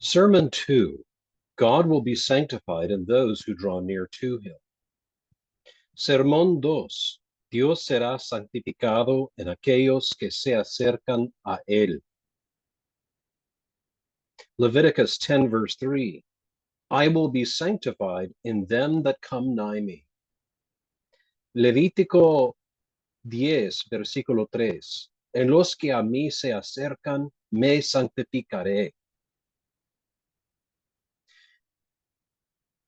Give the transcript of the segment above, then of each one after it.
Sermon 2. God will be sanctified in those who draw near to him. Sermón 2. Dios será santificado en aquellos que se acercan a él. Leviticus 10 verse 3. I will be sanctified in them that come nigh me. Levítico 10 versículo 3. En los que a mí se acercan, me santificaré.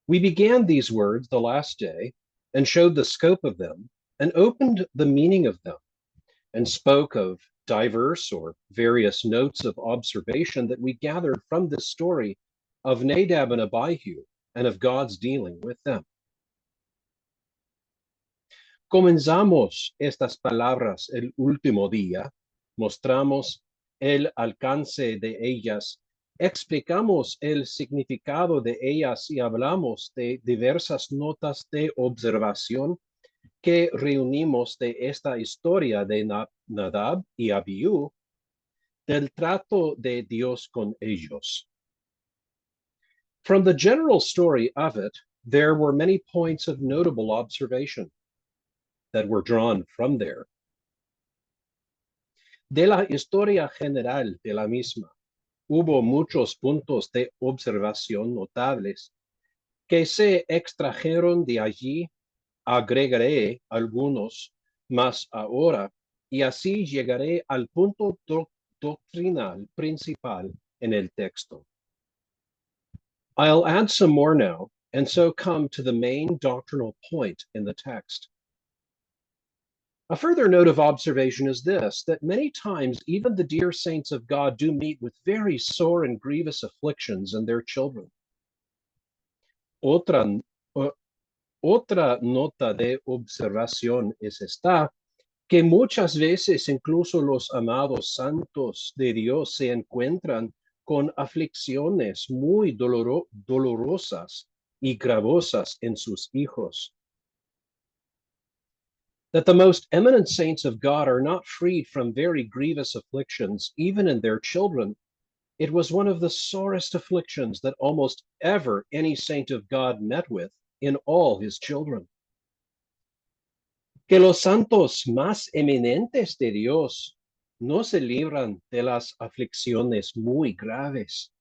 We began these words the last day and showed the scope of them and opened the meaning of them and spoke of diverse or various notes of observation that we gathered from this story of Nadab and Abihu and of God's dealing with them. Comenzamos estas palabras el último día, mostramos el alcance de ellas, explicamos el significado de ellas y hablamos de diversas notas de observación que reunimos de esta historia de Nadab y Abiú, del trato de Dios con ellos. From the general story of it, there were many points of notable observation that were drawn from there. De la historia general de la misma, hubo muchos puntos de observación notables que se extrajeron de allí. Agregaré algunos más ahora y así llegaré al punto doctrinal principal en el texto. I'll add some more now and so come to the main doctrinal point in the text. A further note of observation is this, that many times even the dear saints of God do meet with very sore and grievous afflictions in their children. Otra nota de observación es esta, que muchas veces incluso los amados santos de Dios se encuentran con aflicciones muy dolorosas y gravosas en sus hijos. That the most eminent saints of God are not freed from very grievous afflictions, even in their children. It was one of the sorest afflictions that almost ever any saint of God met with in all his children. Que los santos más eminentes de Dios no se libran de las aflicciones muy graves,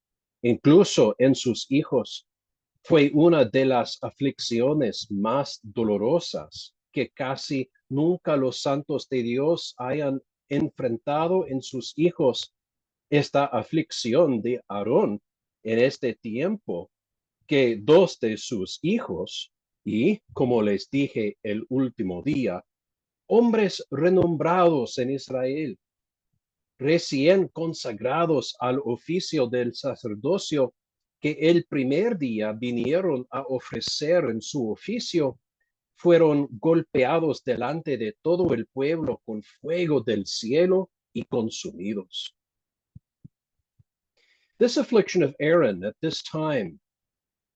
incluso en sus hijos. Fue una de las aflicciones más dolorosas que casi nunca los santos de Dios hayan enfrentado en sus hijos. Esta aflicción de Aarón en este tiempo, que dos de sus hijos, y como les dije el último día, hombres renombrados en Israel, recién consagrados al oficio del sacerdocio, que el primer día vinieron a ofrecer en su oficio, fueron golpeados delante de todo el pueblo con fuego del cielo y consumidos. This affliction of Aaron at this time,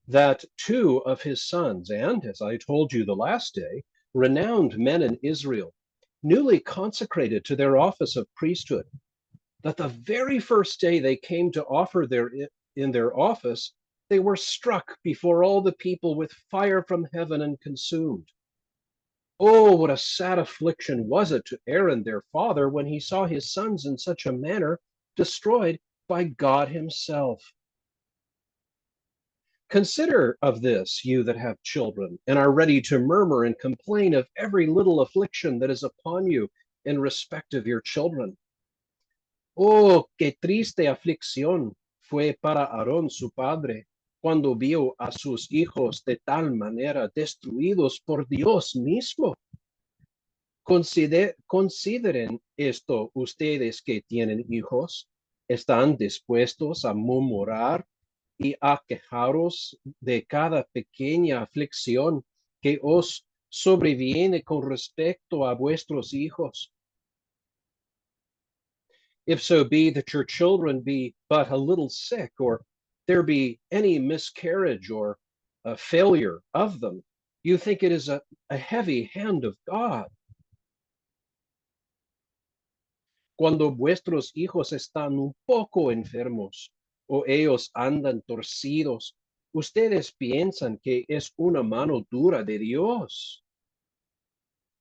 that two of his sons, and as I told you the last day, renowned men in Israel, newly consecrated to their office of priesthood, that the very first day they came to offer in their office, they were struck before all the people with fire from heaven and consumed. Oh, what a sad affliction was it to Aaron, their father, when he saw his sons in such a manner destroyed by God himself. Consider of this, you that have children, and are ready to murmur and complain of every little affliction that is upon you in respect of your children. Oh, qué triste aflicción fue para Aarón su padre, cuando vio a sus hijos de tal manera destruidos por Dios mismo. Consideren esto ustedes que tienen hijos, ¿están dispuestos a murmurar y a quejaros de cada pequeña aflicción que os sobreviene con respecto a vuestros hijos? If so be that your children be but a little sick, or there be any miscarriage or a failure of them, you think it is a heavy hand of God. Cuando vuestros hijos están un poco enfermos, o ellos andan torcidos, ustedes piensan que es una mano dura de Dios.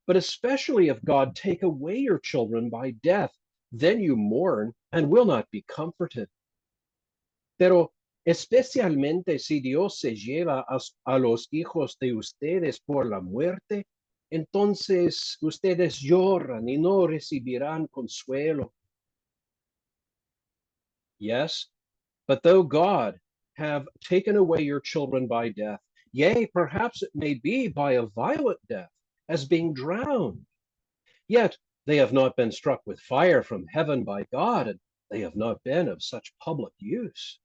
But especially if God take away your children by death, then you mourn and will not be comforted. Pero especialmente si Dios se lleva a los hijos de ustedes por la muerte, entonces ustedes lloran y no recibirán consuelo. Yes, but though God have taken away your children by death, yea, perhaps it may be by a violent death, as being drowned, yet they have not been struck with fire from heaven by God, and they have not been of such public use.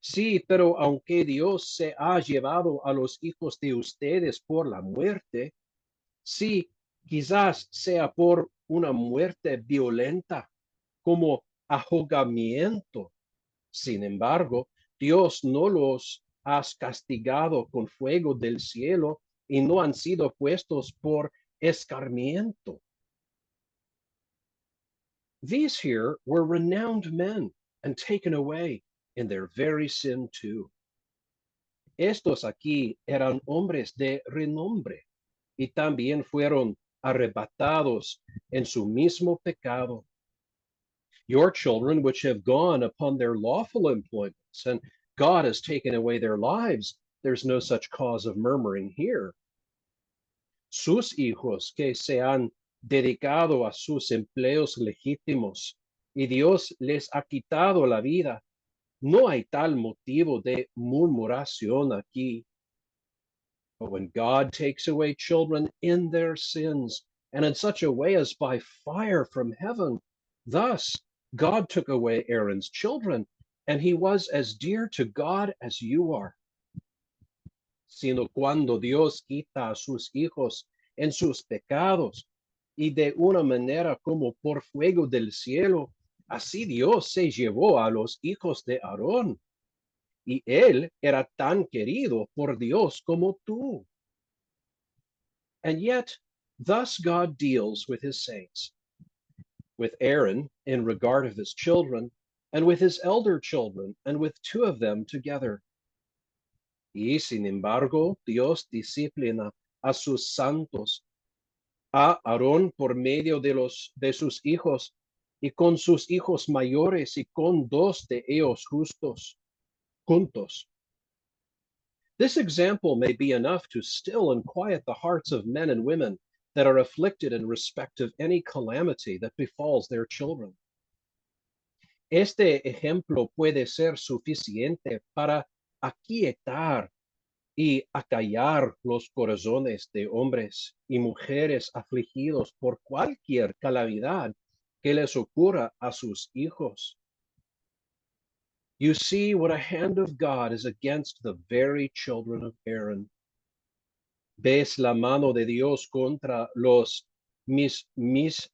Sí, pero aunque Dios se ha llevado a los hijos de ustedes por la muerte, sí, quizás sea por una muerte violenta, como ahogamiento. Sin embargo, Dios no los ha castigado con fuego del cielo y no han sido puestos por escarmiento. These here were renowned men and taken away in their very sin too. Estos aquí eran hombres de renombre y también fueron arrebatados en su mismo pecado. Your children, which have gone upon their lawful employments, and God has taken away their lives, there's no such cause of murmuring here. Sus hijos que se han dedicado a sus empleos legítimos y Dios les ha quitado la vida, no hay tal motivo de murmuración aquí. But when God takes away children in their sins, and in such a way as by fire from heaven, thus God took away Aaron's children, and he was as dear to God as you are. Sino cuando Dios quita a sus hijos en sus pecados, y de una manera como por fuego del cielo, así Dios se llevó a los hijos de Aarón, y él era tan querido por Dios como tú. And yet, thus God deals with his saints, with Aaron in regard of his children, and with his elder children, and with two of them together. Y sin embargo, Dios disciplina a sus santos, a Aarón por medio de sus hijos, y con sus hijos mayores, y con dos de ellos juntos. This example may be enough to still and quiet the hearts of men and women that are afflicted in respect of any calamity that befalls their children. Este ejemplo puede ser suficiente para aquietar y acallar los corazones de hombres y mujeres afligidos por cualquier calamidad que les ocurra a sus hijos. You see what a hand of God is against the very children of Aaron. Ves la mano de Dios contra los mismísimos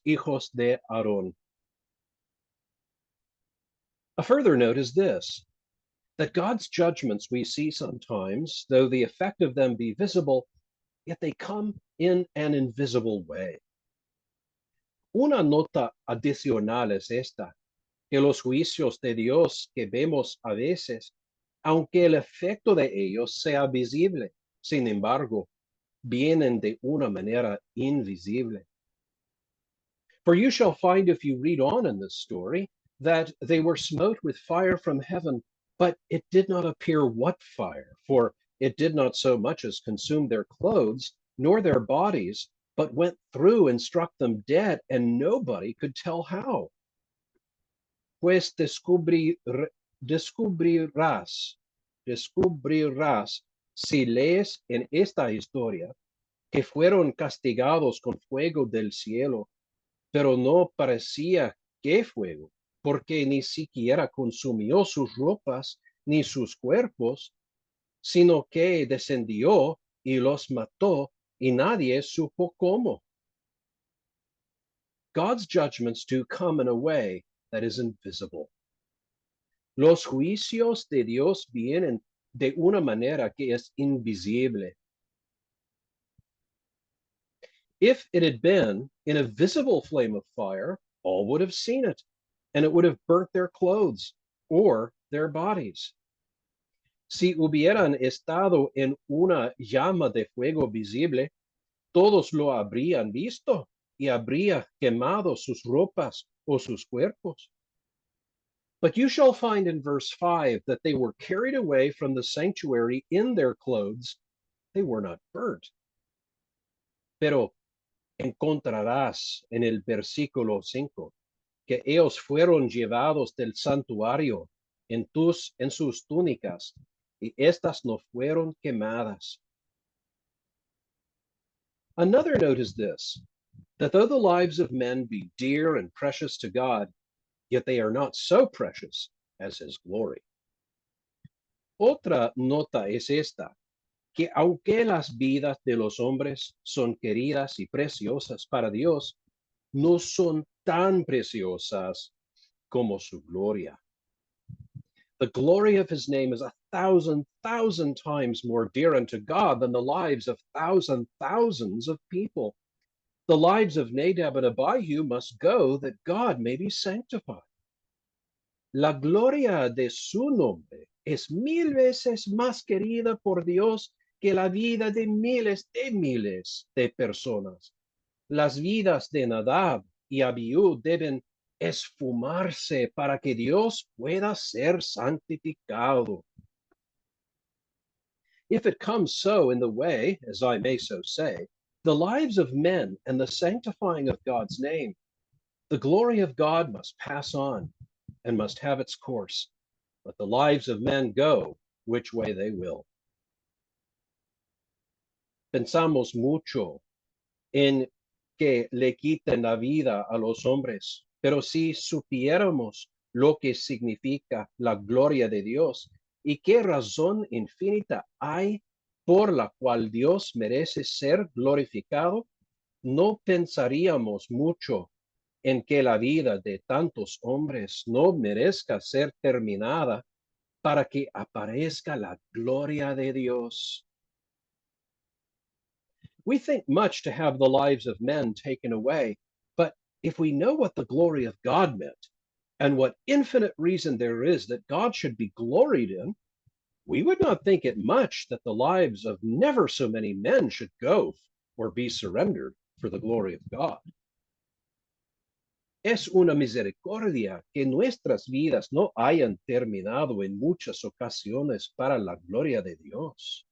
hijos de Aarón. A further note is this, that God's judgments we see sometimes, though the effect of them be visible, yet they come in an invisible way. Una nota adicional es esta, que los juicios de Dios que vemos a veces, aunque el efecto de ellos sea visible, sin embargo, vienen de una manera invisible. For you shall find if you read on in this story that they were smote with fire from heaven, but it did not appear what fire, for it did not so much as consume their clothes, nor their bodies, but went through and struck them dead, and nobody could tell how. Pues descubrirás si lees en esta historia que fueron castigados con fuego del cielo, pero no parecía que fuego, porque ni siquiera consumió sus ropas ni sus cuerpos, sino que descendió y los mató, y nadie supo cómo. God's judgments do come in a way that is invisible. Los juicios de Dios vienen de una manera que es invisible. If it had been in a visible flame of fire, all would have seen it, and it would have burnt their clothes or their bodies. Si hubieran estado en una llama de fuego visible, todos lo habrían visto y habría quemado sus ropas o sus cuerpos. But you shall find in verse 5 that they were carried away from the sanctuary in their clothes. They were not burnt. Pero encontrarás en el versículo 5 que ellos fueron llevados del santuario en sus túnicas, y estas no fueron quemadas. Another note is this, that though the lives of men be dear and precious to God, yet they are not so precious as his glory. Otra nota es esta, que aunque las vidas de los hombres son queridas y preciosas para Dios, no son tan preciosas como su gloria. The glory of his name is 1,000,000 times more dear unto God than the lives of thousands of people. The lives of Nadab and Abihu must go that God may be sanctified. La gloria de su nombre es 1,000 veces más querida por Dios que la vida de miles de personas. Las vidas de Nadab y Abiú deben esfumarse para que Dios pueda ser santificado. If it comes so in the way, as I may so say, the lives of men and the sanctifying of God's name, the glory of God must pass on and must have its course. Let the lives of men go which way they will. Pensamos mucho en que le quiten la vida a los hombres, pero si supiéramos lo que significa la gloria de Dios y qué razón infinita hay por la cual Dios merece ser glorificado, no pensaríamos mucho en que la vida de tantos hombres no merezca ser terminada para que aparezca la gloria de Dios. We think much to have the lives of men taken away, but if we know what the glory of God meant and what infinite reason there is that God should be gloried in, we would not think it much that the lives of never so many men should go or be surrendered for the glory of God. Es una misericordia que nuestras vidas no hayan terminado en muchas ocasiones para la gloria de Dios.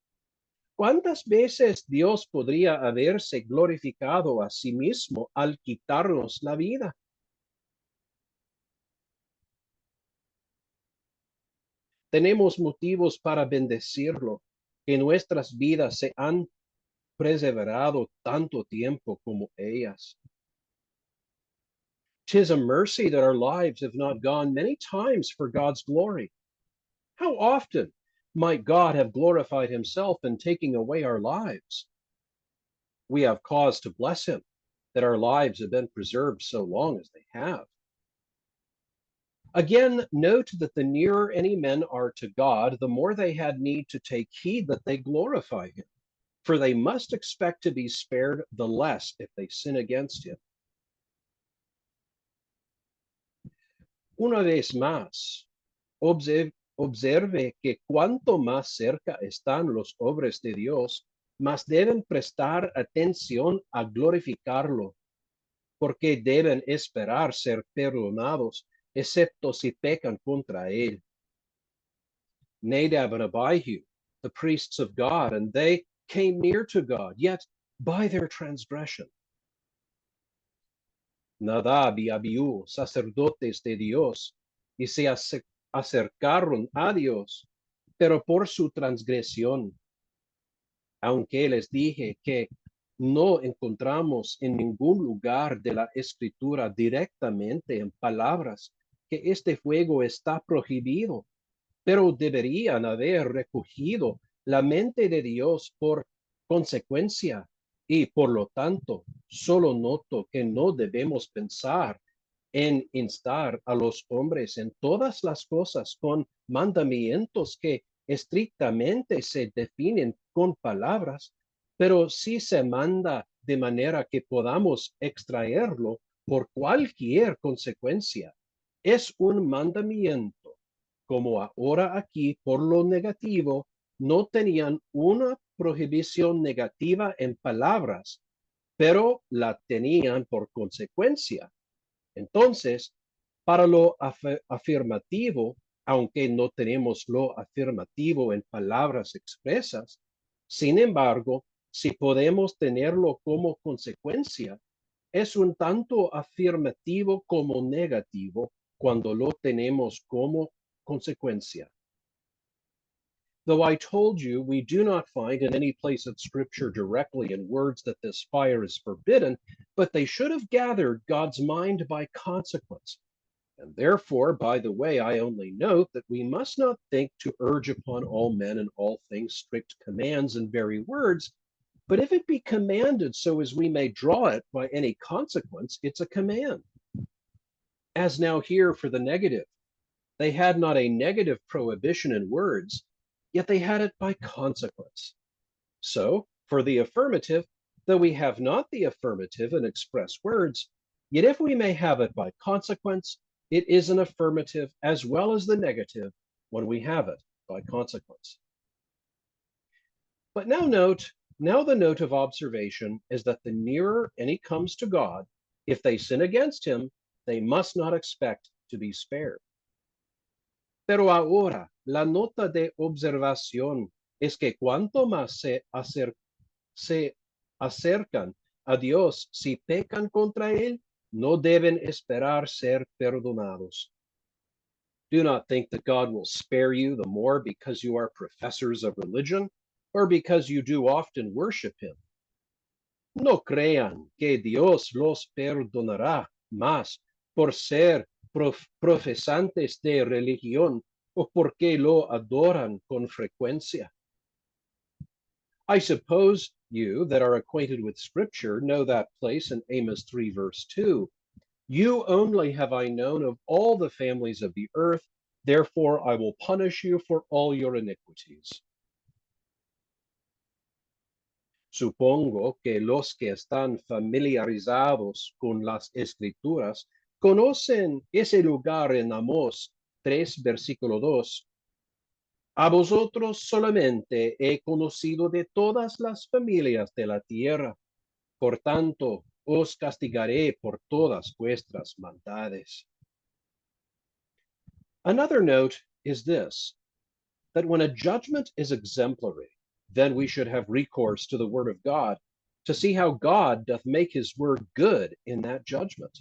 ¿Cuántas veces Dios podría haberse glorificado a sí mismo al quitarnos la vida? Tenemos motivos para bendecirlo, que nuestras vidas se han preservado tanto tiempo como ellas. 'Tis a mercy that our lives have not gone many times for God's glory. How often might God have glorified himself in taking away our lives? We have cause to bless him that our lives have been preserved so long as they have. Again, note that the nearer any men are to God, the more they had need to take heed that they glorify him, for they must expect to be spared the less if they sin against him. Una vez más, observe que cuanto más cerca están los obras de Dios, más deben prestar atención a glorificarlo, porque deben esperar ser perdonados, excepto si pecan contra él. Nadab and Abihu, the priests of God, and they came near to God, yet by their transgression. Nadab y Abiú, sacerdotes de Dios, y se acercaron a Dios, pero por su transgresión. Aunque les dije que no encontramos en ningún lugar de la Escritura directamente en palabras que este fuego está prohibido, pero deberían haber recogido la mente de Dios por consecuencia, y por lo tanto, solo noto que no debemos pensar en instar a los hombres en todas las cosas con mandamientos que estrictamente se definen con palabras, pero sí se manda de manera que podamos extraerlo por cualquier consecuencia. Es un mandamiento. Como ahora aquí, por lo negativo, no tenían una prohibición negativa en palabras, pero la tenían por consecuencia. Entonces, para lo afirmativo, aunque no tenemos lo afirmativo en palabras expresas, sin embargo, si podemos tenerlo como consecuencia, es un tanto afirmativo como negativo cuando lo tenemos como consecuencia. Though I told you we do not find in any place of Scripture directly in words that this fire is forbidden, but they should have gathered God's mind by consequence. And therefore, by the way, I only note that we must not think to urge upon all men in all things strict commands and very words, but if it be commanded so as we may draw it by any consequence, it's a command. As now here for the negative, they had not a negative prohibition in words, yet they had it by consequence. So, for the affirmative, though we have not the affirmative in express words, yet if we may have it by consequence, it is an affirmative as well as the negative when we have it by consequence. But now the note of observation is that the nearer any comes to God, if they sin against him, they must not expect to be spared. Pero ahora, la nota de observación es que cuanto más se acercan a Dios, si pecan contra él, no deben esperar ser perdonados. Do not think that God will spare you the more because you are professors of religion or because you do often worship him. No crean que Dios los perdonará más por ser profesantes de religión o porque lo adoran con frecuencia. I suppose you that are acquainted with Scripture know that place in Amos 3, verse 2. You only have I known of all the families of the earth, therefore I will punish you for all your iniquities. Supongo que los que están familiarizados con las escrituras conocen ese lugar en Amós 3, versículo 2. A vosotros solamente he conocido de todas las familias de la tierra. Por tanto, os castigaré por todas vuestras maldades. Another note is this, that when a judgment is exemplary, then we should have recourse to the word of God to see how God doth make his word good in that judgment.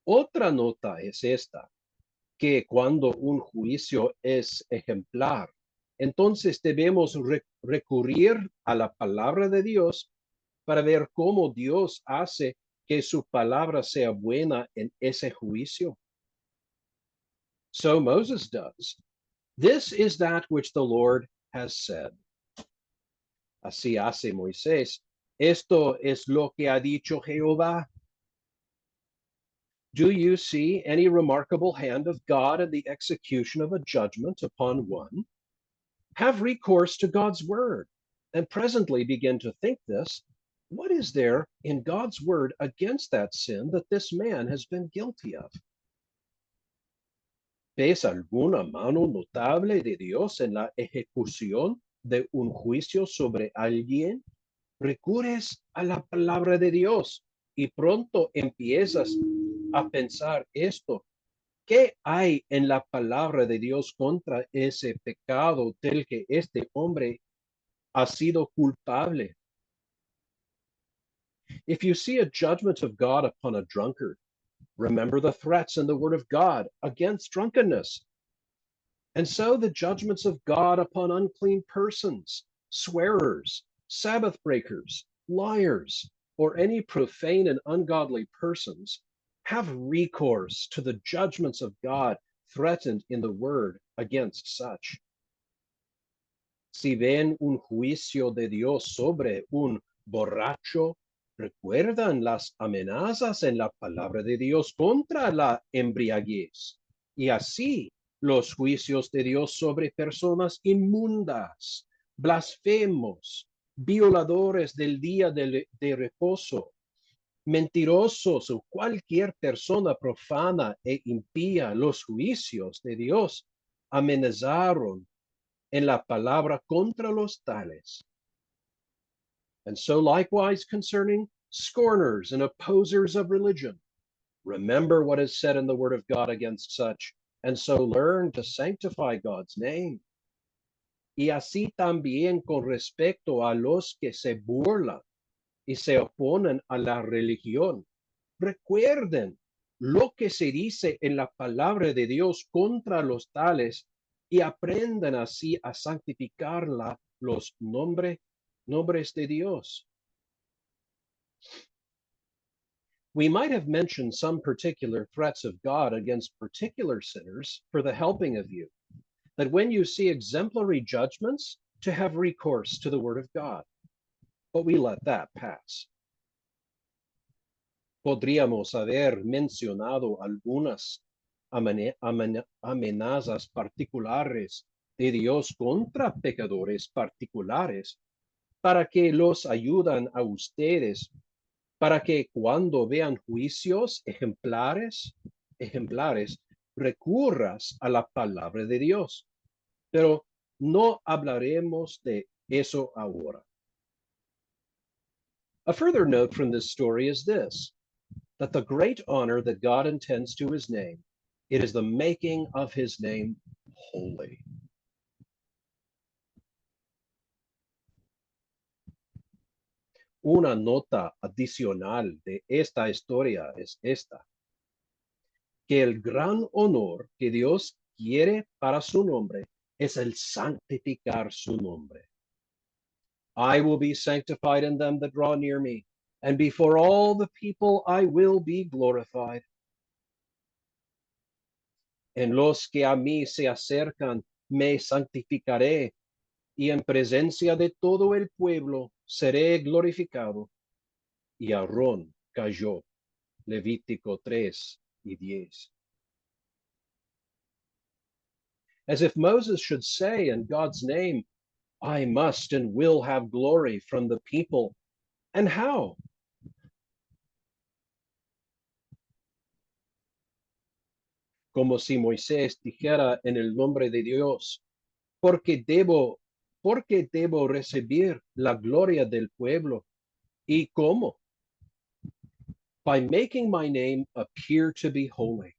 Otra nota es esta, que cuando un juicio es ejemplar, entonces debemos recurrir a la palabra de Dios para ver cómo Dios hace que su palabra sea buena en ese juicio. So Moses does. This is that which the Lord has said. Así hace Moisés. Esto es lo que ha dicho Jehová. Do you see any remarkable hand of God in the execution of a judgment upon one? Have recourse to God's word, and presently begin to think this. What is there in God's word against that sin that this man has been guilty of? ¿Ves alguna mano notable de Dios en la ejecución de un juicio sobre alguien? Recurres a la palabra de Dios y pronto empiezas a pensar esto. ¿Qué hay en la palabra de Dios contra ese pecado del que este hombre ha sido culpable? If you see a judgment of God upon a drunkard, remember the threats in the word of God against drunkenness. And so the judgments of God upon unclean persons, swearers, Sabbath breakers, liars, or any profane and ungodly persons, have recourse to the judgments of God threatened in the word against such. Si ven un juicio de Dios sobre un borracho, recuerdan las amenazas en la palabra de Dios contra la embriaguez, y así los juicios de Dios sobre personas inmundas, blasfemos, violadores del día de reposo, mentirosos o cualquier persona profana e impía los juicios de Dios amenazaron en la palabra contra los tales. And so likewise concerning scorners and opposers of religion, remember what is said in the word of God against such, and so learn to sanctify God's name. Y así también con respecto a los que se burlan y se oponen a la religión. Recuerden lo que se dice en la palabra de Dios contra los tales y aprendan así a santificar los nombres de Dios. We might have mentioned some particular threats of God against particular sinners for the helping of you, that when you see exemplary judgments, to have recourse to the word of God. But we let that pass. Podríamos haber mencionado algunas amenazas particulares de Dios contra pecadores particulares para que los ayudan a ustedes, para que cuando vean juicios ejemplares, recurras a la palabra de Dios. Pero no hablaremos de eso ahora. A further note from this story is this, that the great honor that God intends to his name, it is the making of his name holy. Una nota adicional de esta historia es esta, que el gran honor que Dios quiere para su nombre es el santificar su nombre. I will be sanctified in them that draw near me, and before all the people I will be glorified. En los que a mí se acercan, me santificaré, y en presencia de todo el pueblo seré glorificado. Y Aarón cayó. Levítico 3:10. As if Moses should say in God's name, I must and will have glory from the people. And how? Como si Moisés dijera en el nombre de Dios, porque debo recibir la gloria del pueblo. ¿Y cómo? By making my name appear to be holy.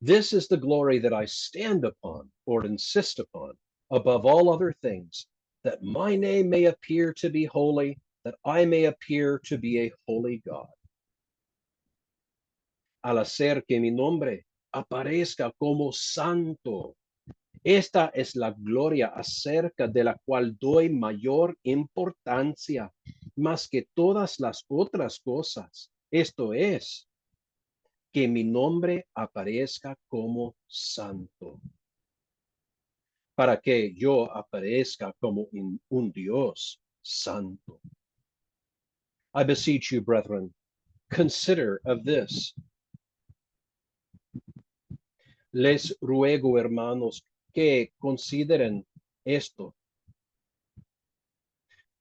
This is the glory that I stand upon or insist upon above all other things, that my name may appear to be holy, that I may appear to be a holy God. Al hacer que mi nombre aparezca como santo, esta es la gloria acerca de la cual doy mayor importancia más que todas las otras cosas. Esto es, que mi nombre aparezca como santo, para que yo aparezca como un Dios santo. I beseech you, brethren, consider of this. Les ruego, hermanos, que consideren esto.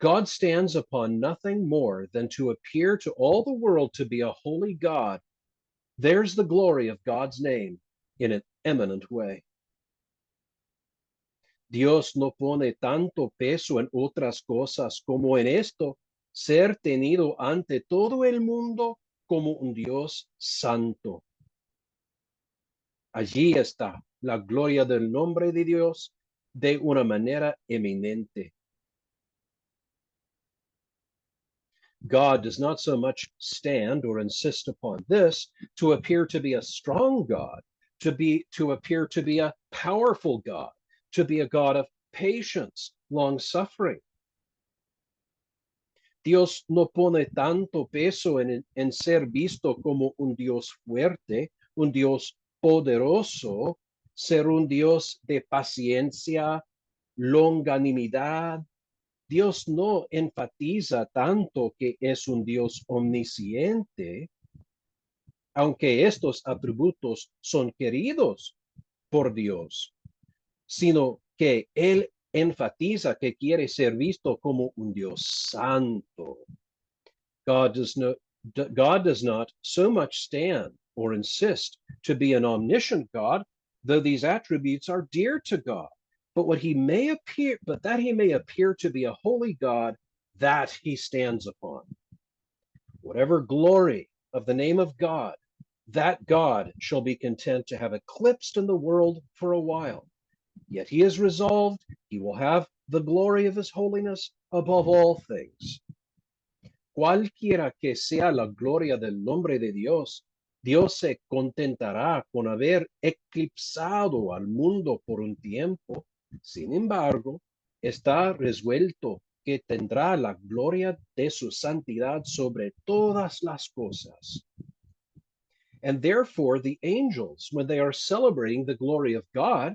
God stands upon nothing more than to appear to all the world to be a holy God. There's the glory of God's name in an eminent way. Dios no pone tanto peso en otras cosas como en esto, ser tenido ante todo el mundo como un Dios santo. Allí está la gloria del nombre de Dios de una manera eminente. God does not so much stand or insist upon this to appear to be a strong God, to appear to be a powerful God, to be a God of patience, long suffering. Dios no pone tanto peso en ser visto como un Dios fuerte, un Dios poderoso, ser un Dios de paciencia, longanimidad. Dios no enfatiza tanto que es un Dios omnisciente, aunque estos atributos son queridos por Dios, sino que él enfatiza que quiere ser visto como un Dios santo. God does not so much stand or insist to be an omniscient God, though these attributes are dear to God. But that he may appear to be a holy God, that he stands upon. Whatever glory of the name of God, that God shall be content to have eclipsed in the world for a while. Yet he is resolved, he will have the glory of his holiness above all things. Cualquiera que sea la gloria del nombre de Dios, Dios se contentará con haber eclipsado al mundo por un tiempo. Sin embargo, está resuelto que tendrá la gloria de su santidad sobre todas las cosas. And therefore, the angels, when they are celebrating the glory of God,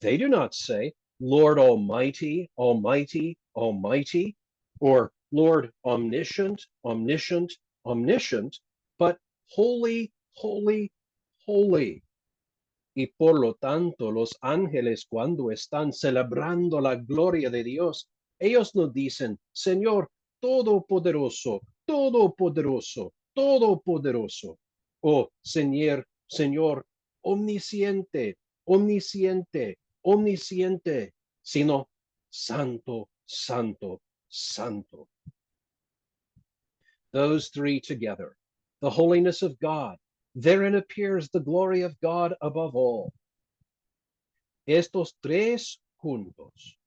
they do not say, Lord Almighty, Almighty, Almighty, or Lord Omniscient, Omniscient, Omniscient, but Holy, Holy, Holy. Y por lo tanto, los ángeles cuando están celebrando la gloria de Dios, ellos no dicen, Señor Todopoderoso, Todopoderoso, Todopoderoso, o Señor, Señor Omnisciente, Omnisciente, Omnisciente, sino Santo, Santo, Santo. Those three together, the holiness of God, therein appears the glory of God above all. Estos tres juntos,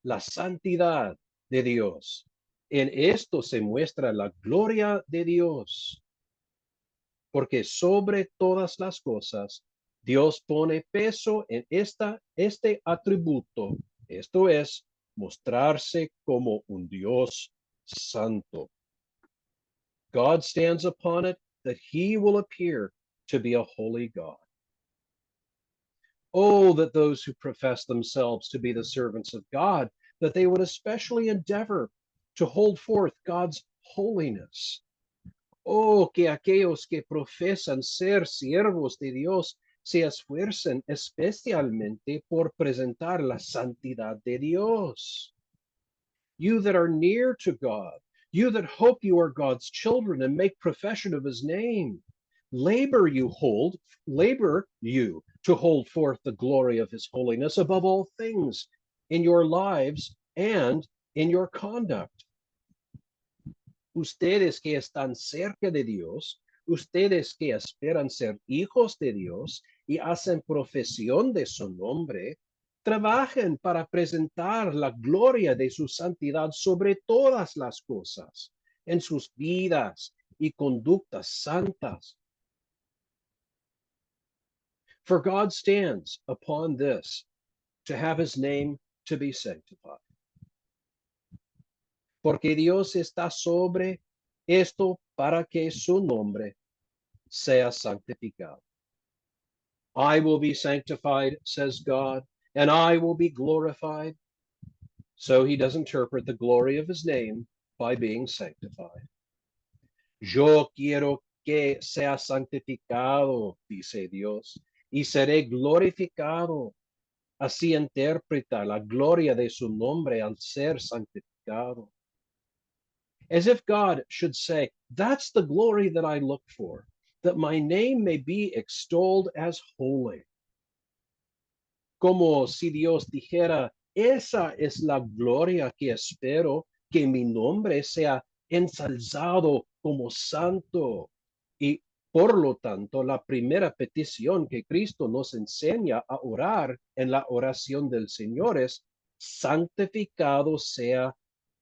la santidad de Dios, en esto se muestra la gloria de Dios, porque sobre todas las cosas Dios pone peso en este atributo, esto es, mostrarse como un Dios santo. God stands upon it that he will appear to be a holy God. Oh, that those who profess themselves to be the servants of God, that they would especially endeavor to hold forth God's holiness. Oh, que aquellos que profesan ser siervos de Dios se esfuercen especialmente por presentar la santidad de Dios. You that are near to God, you that hope you are God's children and make profession of his name, labor you to hold forth the glory of his holiness above all things in your lives and in your conduct. Ustedes que están cerca de Dios, ustedes que esperan ser hijos de Dios y hacen profesión de su nombre, trabajen para presentar la gloria de su santidad sobre todas las cosas, en sus vidas y conductas santas. For God stands upon this to have his name to be sanctified. Porque Dios está sobre esto para que su nombre sea santificado. I will be sanctified, says God, and I will be glorified. So he does interpret the glory of his name by being sanctified. Yo quiero que sea santificado, dice Dios, y seré glorificado. Así interpreta la gloria de su nombre al ser santificado. As if God should say, that's the glory that I look for, that my name may be extolled as holy. Como si Dios dijera, esa es la gloria que espero, que mi nombre sea ensalzado como santo. Y por lo tanto, la primera petición que Cristo nos enseña a orar en la oración del Señor es, santificado sea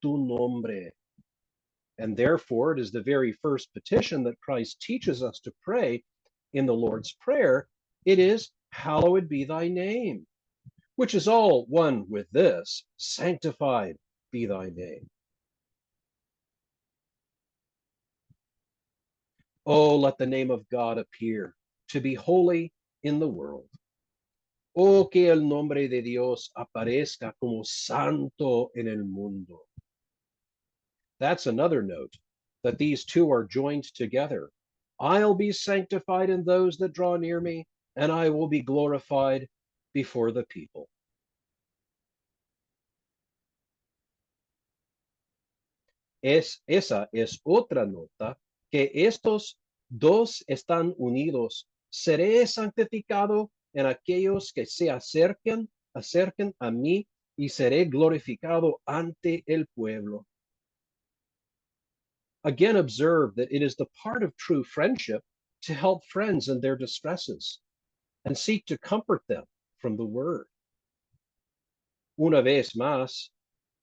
tu nombre. And therefore, it is the very first petition that Christ teaches us to pray in the Lord's Prayer. It is, hallowed be thy name, which is all one with this, sanctified be thy name. Oh, let the name of God appear to be holy in the world. Oh, que el nombre de Dios aparezca como santo en el mundo. That's another note, that these two are joined together. I'll be sanctified in those that draw near me, and I will be glorified before the people. Esa es otra nota, que estos dos están unidos. Seré santificado en aquellos que se acerquen a mí y seré glorificado ante el pueblo. Again, observe that it is the part of true friendship to help friends in their distresses and seek to comfort them from the word. Una vez más,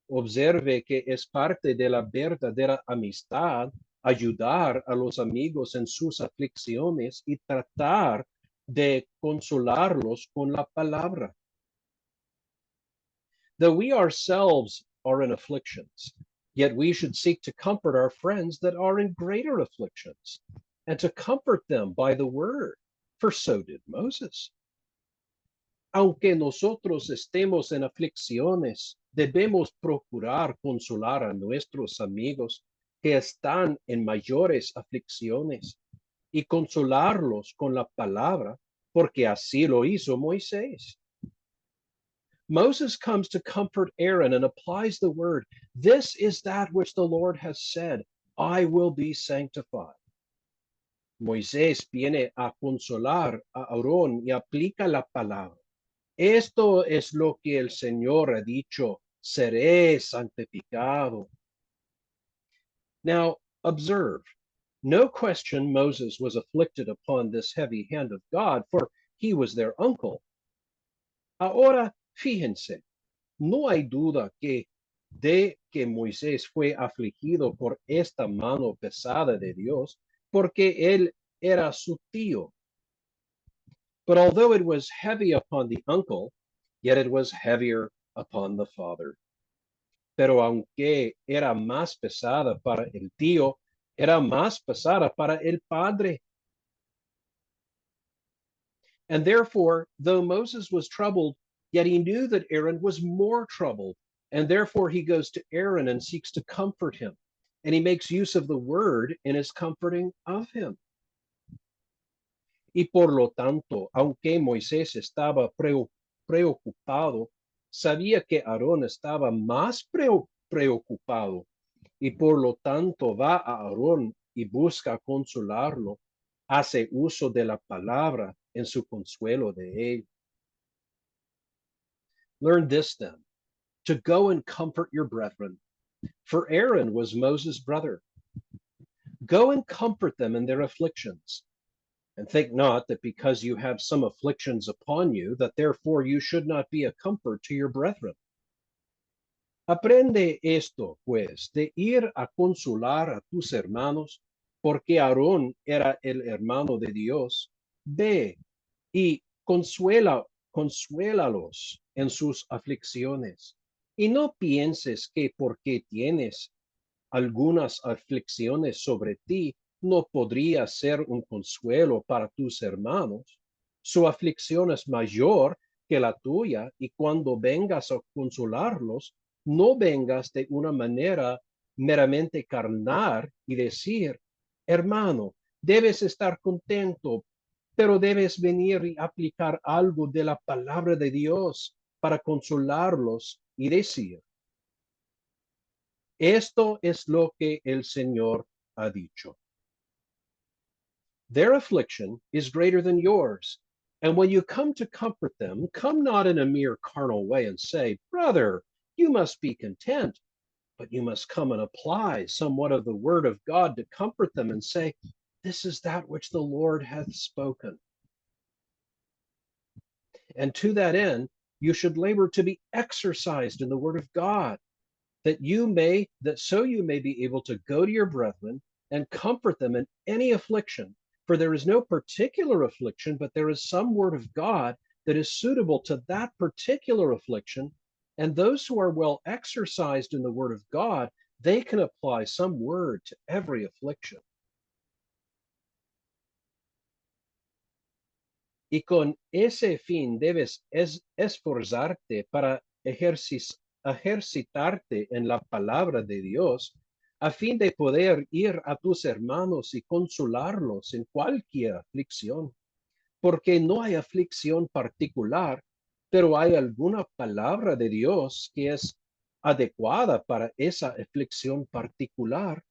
observe que es parte de la verdadera amistad ayudar a los amigos en sus aflicciones y tratar de consolarlos con la palabra. Though we ourselves are in afflictions, yet we should seek to comfort our friends that are in greater afflictions, and to comfort them by the word, for so did Moses. Aunque nosotros estemos en aflicciones, debemos procurar consolar a nuestros amigos que están en mayores aflicciones y consolarlos con la palabra, porque así lo hizo Moisés. Moses comes to comfort Aaron and applies the word. This is that which the Lord has said, I will be sanctified. Moisés viene a consolar a Aarón y aplica la palabra. Esto es lo que el Señor ha dicho, seré santificado. Now, observe, no question Moses was afflicted upon this heavy hand of God, for he was their uncle. Ahora, fíjense, no hay duda de que Moisés fue afligido por esta mano pesada de Dios, porque él era su tío. But although it was heavy upon the uncle, yet it was heavier upon the father. Pero aunque era más pesada para el tío, era más pesada para el padre. And therefore, though Moses was troubled, yet he knew that Aaron was more troubled. And therefore, he goes to Aaron and seeks to comfort him. And he makes use of the word in his comforting of him. Y por lo tanto, aunque Moisés estaba preocupado, sabía que Aarón estaba más preocupado. Y por lo tanto va a Aarón y busca consolarlo. Hace uso de la palabra en su consuelo de él. Learn this then, to go and comfort your brethren. For Aaron was Moses' brother. Go and comfort them in their afflictions. And think not that because you have some afflictions upon you, that therefore you should not be a comfort to your brethren. Aprende esto, pues, de ir a consolar a tus hermanos, porque Aarón era el hermano de Dios. Ve y consuélalos en sus aflicciones. Y no pienses que porque tienes algunas aflicciones sobre ti, no podría ser un consuelo para tus hermanos. Su aflicción es mayor que la tuya, y cuando vengas a consolarlos, no vengas de una manera meramente carnal y decir, hermano, debes estar contento, pero debes venir y aplicar algo de la palabra de Dios para consolarlos y decir, esto es lo que el Señor ha dicho. Their affliction is greater than yours. And when you come to comfort them, come not in a mere carnal way and say, brother, you must be content, but you must come and apply somewhat of the word of God to comfort them and say, this is that which the Lord hath spoken. And to that end, you should labor to be exercised in the word of God, so you may be able to go to your brethren and comfort them in any affliction. For there is no particular affliction, but there is some word of God that is suitable to that particular affliction. And those who are well exercised in the word of God, they can apply some word to every affliction. Y con ese fin debes esforzarte para ejercitarte en la palabra de Dios, a fin de poder ir a tus hermanos y consolarlos en cualquier aflicción, porque no hay aflicción particular, pero hay alguna palabra de Dios que es adecuada para esa aflicción particular.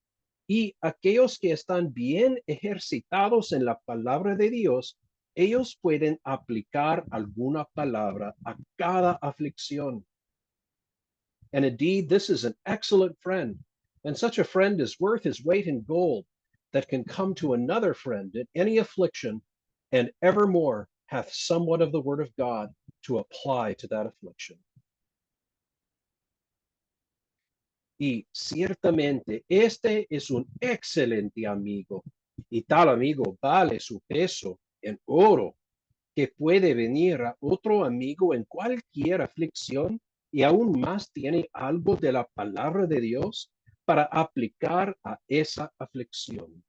Y aquellos que están bien ejercitados en la palabra de Dios, ellos pueden aplicar alguna palabra a cada aflicción. And indeed, this is an excellent friend. And such a friend is worth his weight in gold, that can come to another friend in any affliction, and evermore hath somewhat of the word of God to apply to that affliction. Y ciertamente este es un excelente amigo, y tal amigo vale su peso en oro, que puede venir a otro amigo en cualquier aflicción y aún más tiene algo de la palabra de Dios para aplicar a esa aflicción.